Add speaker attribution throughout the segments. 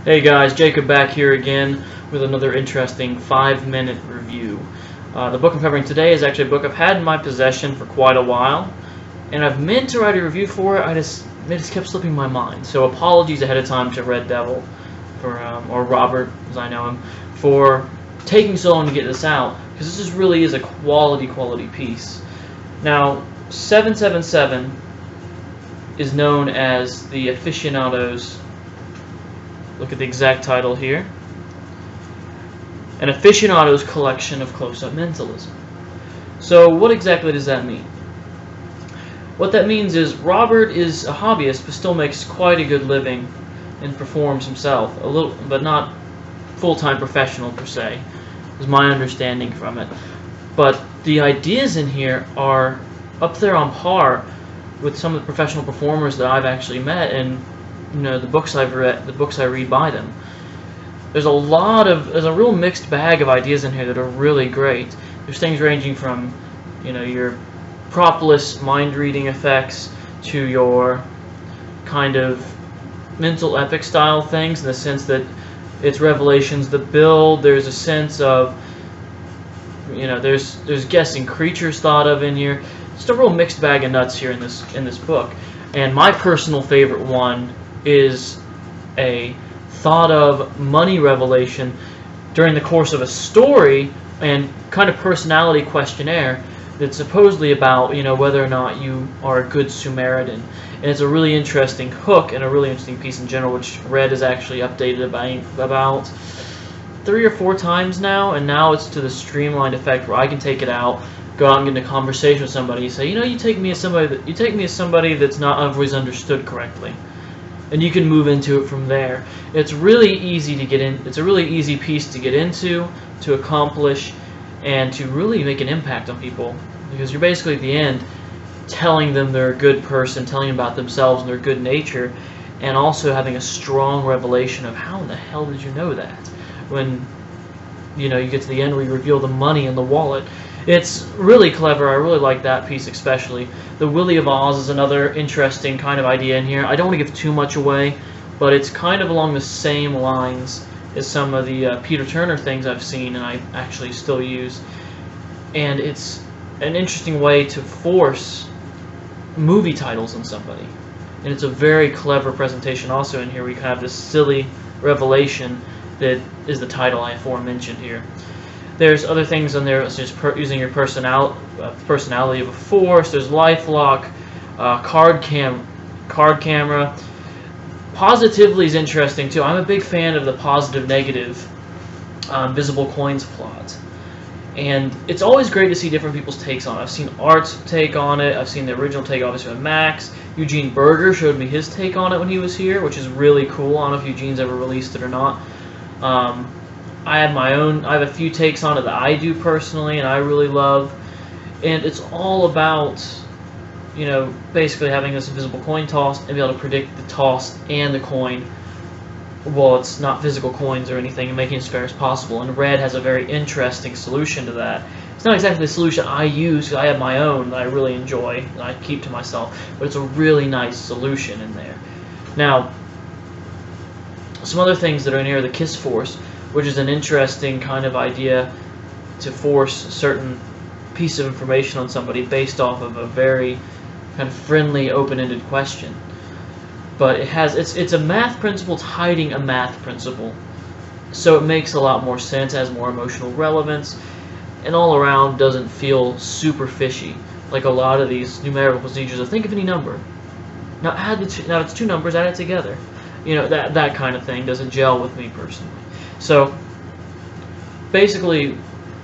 Speaker 1: Hey guys, Jacob back here again with another interesting 5-minute review. The book I'm covering today is actually a book I've had in my possession for quite a while, and I've meant to write a review for it. It just kept slipping my mind. So apologies ahead of time to Red Devil, or Robert as I know him, for taking so long to get this out, because this really is a quality piece. Now, 777 is known as the aficionado's. Look at the exact title here. An aficionado's collection of close-up mentalism. So what exactly does that mean? What that means is Robert is a hobbyist but still makes quite a good living and performs himself, a little, but not full-time professional per se, is my understanding from it. But the ideas in here are up there on par with some of the professional performers that I've actually met, and the books I've read, the books I read by them. There's a real mixed bag of ideas in here that are really great. There's things ranging from, your propolis mind reading effects to your kind of mental epic style things, in the sense that it's revelations that build. There's a sense of, there's guessing creatures thought of in here. Just a real mixed bag of nuts here in this book. And my personal favorite one is a thought of money revelation during the course of a story and kind of personality questionnaire that's supposedly about whether or not you are a good Samaritan. And it's a really interesting hook and a really interesting piece in general, which Red has actually updated about 3 or 4 times now, and now it's to the streamlined effect where I can take it out, go out and get in a conversation with somebody, say, you take me as somebody that's not always understood correctly. And you can move into it from there. It's really easy to get in. It's a really easy piece to get into, to accomplish, and to really make an impact on people. Because you're basically at the end telling them they're a good person, telling them about themselves and their good nature, and also having a strong revelation of how in the hell did you know that? When you get to the end where you reveal the money in the wallet. It's really clever. I really like that piece especially. The Willy of Oz is another interesting kind of idea in here. I don't want to give too much away, but it's kind of along the same lines as some of the Peter Turner things I've seen and I actually still use. And it's an interesting way to force movie titles on somebody. And it's a very clever presentation also in here. We have this silly revelation that is the title I aforementioned here. There's other things on there, such as using your personality of a force. There's lifelock, card camera. Positively is interesting too. I'm a big fan of the positive-negative visible coins plot, and it's always great to see different people's takes on it. I've seen Art's take on it. I've seen the original take, obviously, with Max. Eugene Berger showed me his take on it when he was here, which is really cool. I don't know if Eugene's ever released it or not. I have my own. I have a few takes on it that I do personally and I really love, and it's all about basically having this invisible coin tossed and be able to predict the toss and the coin. Well, it's not physical coins or anything, and making it as fair as possible. And Red has a very interesting solution to that. It's not exactly the solution I use, because I have my own that I really enjoy and I keep to myself, but it's a really nice solution in there. Now, some other things that are in here are the Kiss Force, which is an interesting kind of idea to force a certain piece of information on somebody based off of a very kind of friendly, open-ended question. But it's a math principle. It's hiding a math principle, so it makes a lot more sense, has more emotional relevance, and all around doesn't feel super fishy like a lot of these numerical procedures of think of any number. Now it's 2 numbers, add it together. That kind of thing doesn't gel with me personally. So, basically,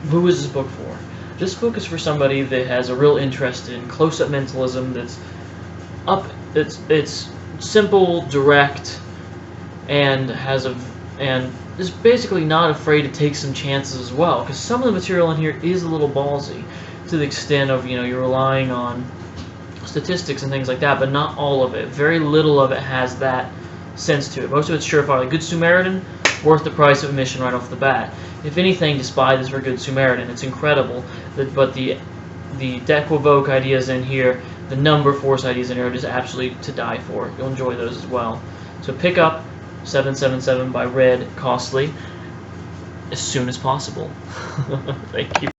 Speaker 1: who is this book for? This book is for somebody that has a real interest in close-up mentalism. It's simple, direct, and is basically not afraid to take some chances as well. Because some of the material in here is a little ballsy, to the extent of you're relying on statistics and things like that, but not all of it. Very little of it has that sense to it. Most of it's surefire. Like Good Samaritan, worth the price of admission right off the bat. If anything, despite this for Good Samaritan, it's incredible. But the Dequevoke ideas in here, the number force ideas in here are just absolutely to die for. You'll enjoy those as well. So pick up 777 by Red Costly as soon as possible. Thank you.